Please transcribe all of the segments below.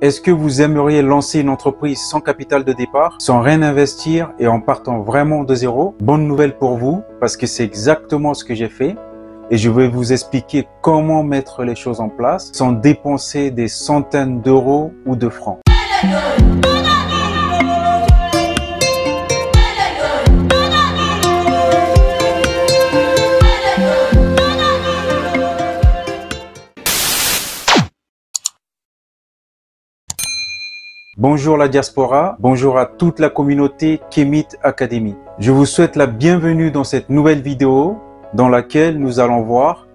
Est-ce que vous aimeriez lancer une entreprise sans capital de départ, sans rien investir et en partant vraiment de zéro? Bonne nouvelle pour vous, parce que c'est exactement ce que j'ai fait. Et je vais vous expliquer comment mettre les choses en place sans dépenser des centaines d'euros ou de francs. Bonjour la diaspora, bonjour à toute la communauté Kemeet Academy. Je vous souhaite la bienvenue dans cette nouvelle vidéo dans laquelle nous allons voir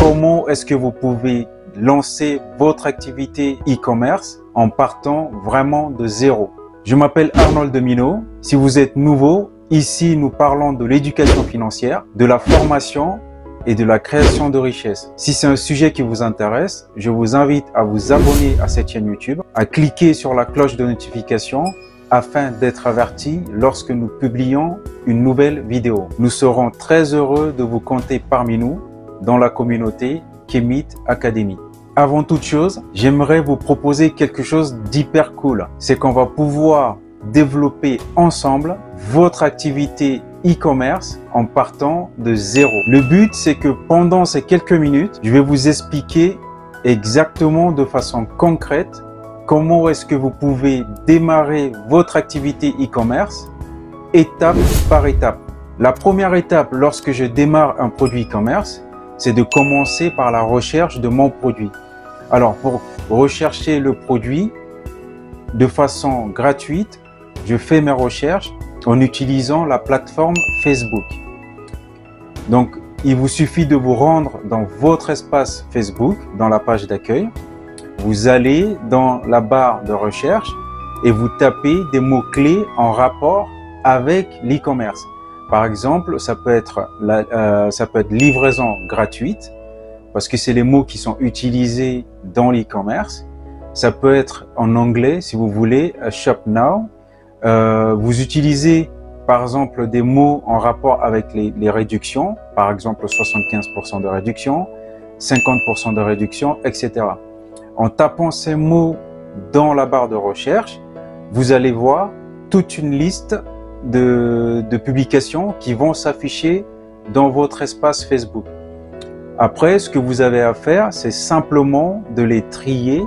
comment est-ce que vous pouvez lancer votre activité e-commerce en partant vraiment de zéro. Je m'appelle Arnold Demino. Si vous êtes nouveau, ici nous parlons de l'éducation financière, de la formation et de la création de richesse. Si c'est un sujet qui vous intéresse, je vous invite à vous abonner à cette chaîne YouTube, à cliquer sur la cloche de notification afin d'être averti lorsque nous publions une nouvelle vidéo. Nous serons très heureux de vous compter parmi nous dans la communauté Kemeet Academy. Avant toute chose, j'aimerais vous proposer quelque chose d'hyper cool. C'est qu'on va pouvoir développer ensemble votre activité e-commerce en partant de zéro. Le but, c'est que pendant ces quelques minutes, je vais vous expliquer exactement de façon concrète comment est-ce que vous pouvez démarrer votre activité e-commerce étape par étape. La première étape lorsque je démarre un produit e-commerce, c'est de commencer par la recherche de mon produit. Alors, pour rechercher le produit de façon gratuite, je fais mes recherches en utilisant la plateforme Facebook. Donc, il vous suffit de vous rendre dans votre espace Facebook, dans la page d'accueil. Vous allez dans la barre de recherche et vous tapez des mots-clés en rapport avec l'e-commerce. Par exemple, ça peut être livraison gratuite, parce que c'est les mots qui sont utilisés dans l'e-commerce. Ça peut être en anglais, si vous voulez, Shop Now. Vous utilisez par exemple des mots en rapport avec les réductions, par exemple 75% de réduction, 50% de réduction, etc. En tapant ces mots dans la barre de recherche, vous allez voir toute une liste de publications qui vont s'afficher dans votre espace Facebook. Après, ce que vous avez à faire, c'est simplement de les trier,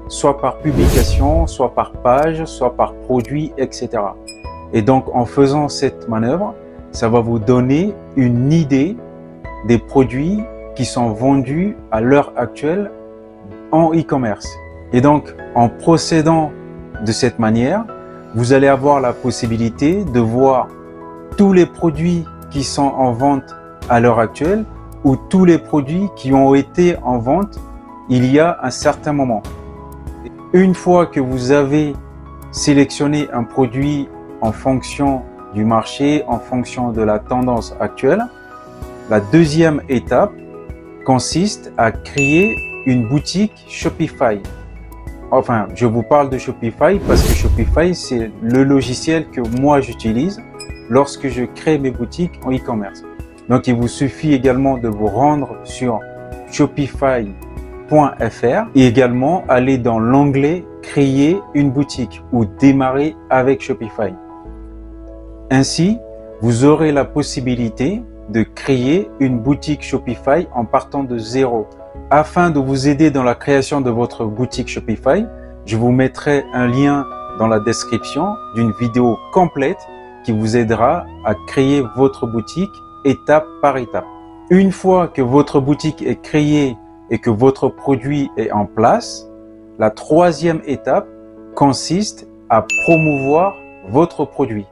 soit par publication, soit par page, soit par produit, etc. Et donc, en faisant cette manœuvre, ça va vous donner une idée des produits qui sont vendus à l'heure actuelle en e-commerce. Et donc, en procédant de cette manière, vous allez avoir la possibilité de voir tous les produits qui sont en vente à l'heure actuelle ou tous les produits qui ont été en vente il y a un certain moment. Une fois que vous avez sélectionné un produit en fonction du marché, en fonction de la tendance actuelle, la deuxième étape consiste à créer une boutique Shopify. Enfin, je vous parle de Shopify parce que Shopify, c'est le logiciel que moi j'utilise lorsque je crée mes boutiques en e-commerce. Donc, il vous suffit également de vous rendre sur Shopify.fr et également aller dans l'onglet créer une boutique ou démarrer avec Shopify. Ainsi, vous aurez la possibilité de créer une boutique Shopify en partant de zéro. Afin de vous aider dans la création de votre boutique Shopify, je vous mettrai un lien dans la description d'une vidéo complète qui vous aidera à créer votre boutique étape par étape. Une fois que votre boutique est créée et que votre produit est en place, la troisième étape consiste à promouvoir votre produit.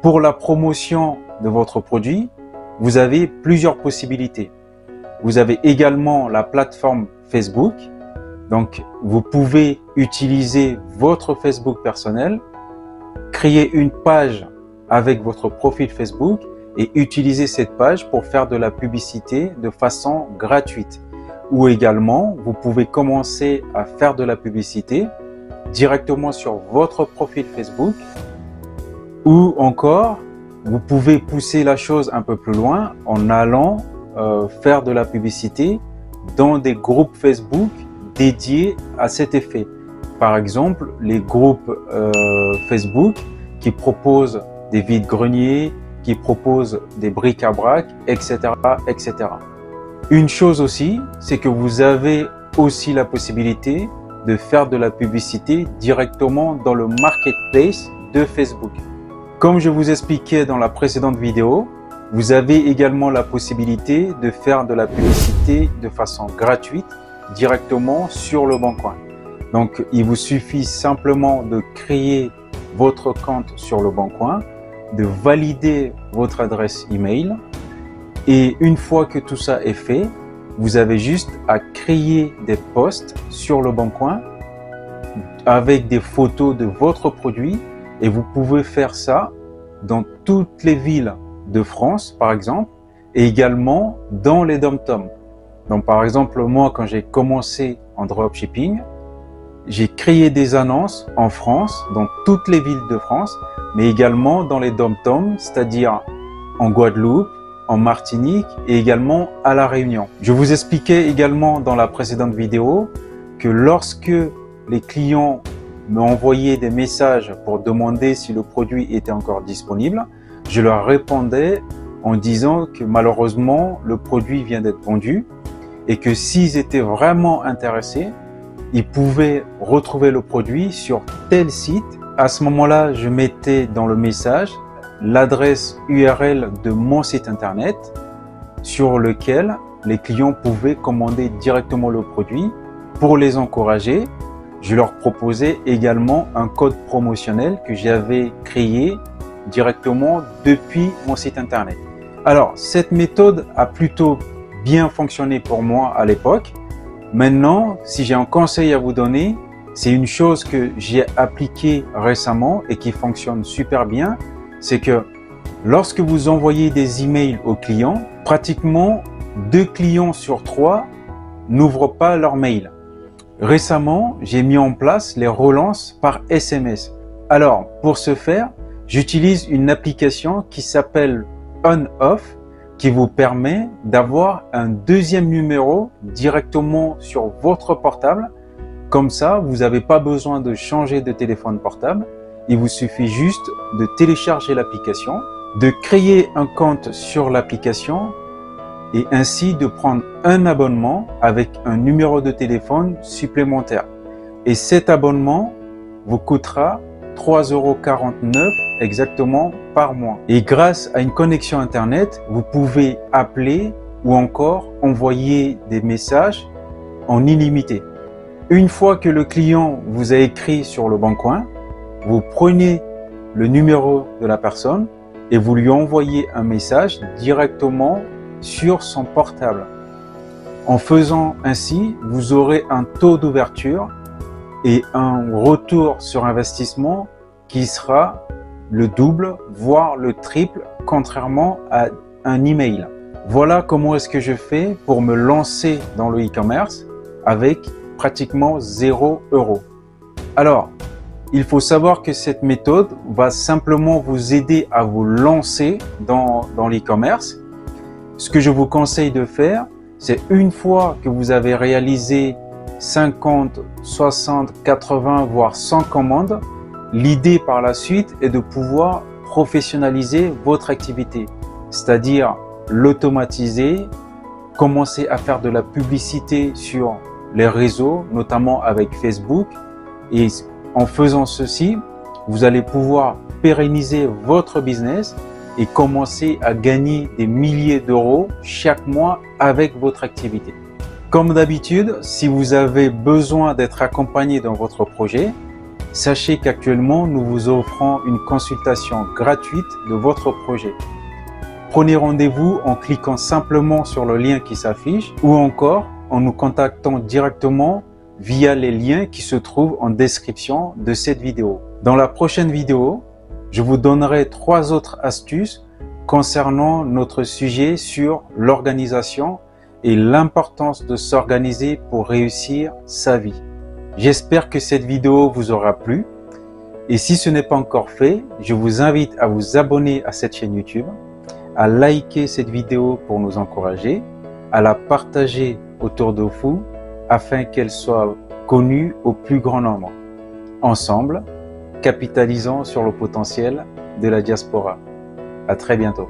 Pour la promotion de votre produit, vous avez plusieurs possibilités. Vous avez également la plateforme Facebook. Donc, vous pouvez utiliser votre Facebook personnel, créer une page avec votre profil Facebook et utiliser cette page pour faire de la publicité de façon gratuite. Ou également, vous pouvez commencer à faire de la publicité directement sur votre profil Facebook. Ou encore, vous pouvez pousser la chose un peu plus loin en allant faire de la publicité dans des groupes Facebook dédiés à cet effet. par exemple les groupes Facebook qui proposent des vides-greniers, qui proposent des bric-à-brac, etc., etc. Une chose aussi, c'est que vous avez aussi la possibilité de faire de la publicité directement dans le marketplace de Facebook. Comme je vous expliquais dans la précédente vidéo, vous avez également la possibilité de faire de la publicité de façon gratuite directement sur le Bon Coin. Donc, il vous suffit simplement de créer votre compte sur le Bon Coin, de valider votre adresse email et une fois que tout ça est fait, vous avez juste à créer des posts sur le Bon Coin avec des photos de votre produit et vous pouvez faire ça dans toutes les villes de France par exemple et également dans les dom-toms. Donc par exemple moi quand j'ai commencé en dropshipping, j'ai créé des annonces en France, dans toutes les villes de France, mais également dans les dom-toms, c'est-à-dire en Guadeloupe, en Martinique et également à La Réunion. Je vous expliquais également dans la précédente vidéo que lorsque les clients m'envoyaient des messages pour demander si le produit était encore disponible, je leur répondais en disant que malheureusement le produit vient d'être vendu et que s'ils étaient vraiment intéressés, ils pouvaient retrouver le produit sur tel site. À ce moment-là, je mettais dans le message l'adresse URL de mon site internet sur lequel les clients pouvaient commander directement le produit. Pour les encourager, je leur proposais également un code promotionnel que j'avais créé directement depuis mon site internet. Alors, cette méthode a plutôt bien fonctionné pour moi à l'époque. Maintenant, si j'ai un conseil à vous donner, c'est une chose que j'ai appliquée récemment et qui fonctionne super bien, c'est que lorsque vous envoyez des emails aux clients, pratiquement 2 clients sur 3 n'ouvrent pas leur mail. Récemment, j'ai mis en place les relances par SMS. Alors, pour ce faire, j'utilise une application qui s'appelle On-Off, qui vous permet d'avoir un deuxième numéro directement sur votre portable. Comme ça, vous n'avez pas besoin de changer de téléphone portable. Il vous suffit juste de télécharger l'application, de créer un compte sur l'application et ainsi de prendre un abonnement avec un numéro de téléphone supplémentaire. Et cet abonnement vous coûtera 3,49 € exactement par mois. Et grâce à une connexion Internet, vous pouvez appeler ou encore envoyer des messages en illimité. Une fois que le client vous a écrit sur le Bon Coin, vous prenez le numéro de la personne et vous lui envoyez un message directement sur son portable. En faisant ainsi, vous aurez un taux d'ouverture et un retour sur investissement qui sera le double, voire le triple, contrairement à un email. Voilà comment est-ce que je fais pour me lancer dans le e-commerce avec pratiquement 0 €. Alors, il faut savoir que cette méthode va simplement vous aider à vous lancer dans l'e-commerce. Ce que je vous conseille de faire, c'est une fois que vous avez réalisé 50, 60, 80, voire 100 commandes, l'idée par la suite est de pouvoir professionnaliser votre activité, c'est-à-dire l'automatiser, commencer à faire de la publicité sur les réseaux, notamment avec Facebook. Et en faisant ceci, vous allez pouvoir pérenniser votre business et commencer à gagner des milliers d'euros chaque mois avec votre activité. Comme d'habitude, si vous avez besoin d'être accompagné dans votre projet, sachez qu'actuellement, nous vous offrons une consultation gratuite de votre projet. Prenez rendez-vous en cliquant simplement sur le lien qui s'affiche ou encore en nous contactant directement via les liens qui se trouvent en description de cette vidéo. Dans la prochaine vidéo, je vous donnerai 3 autres astuces concernant notre sujet sur l'organisation et l'importance de s'organiser pour réussir sa vie. J'espère que cette vidéo vous aura plu et si ce n'est pas encore fait, je vous invite à vous abonner à cette chaîne YouTube, à liker cette vidéo pour nous encourager, à la partager autour de vous afin qu'elle soit connue au plus grand nombre. Ensemble, capitalisons sur le potentiel de la diaspora. À très bientôt.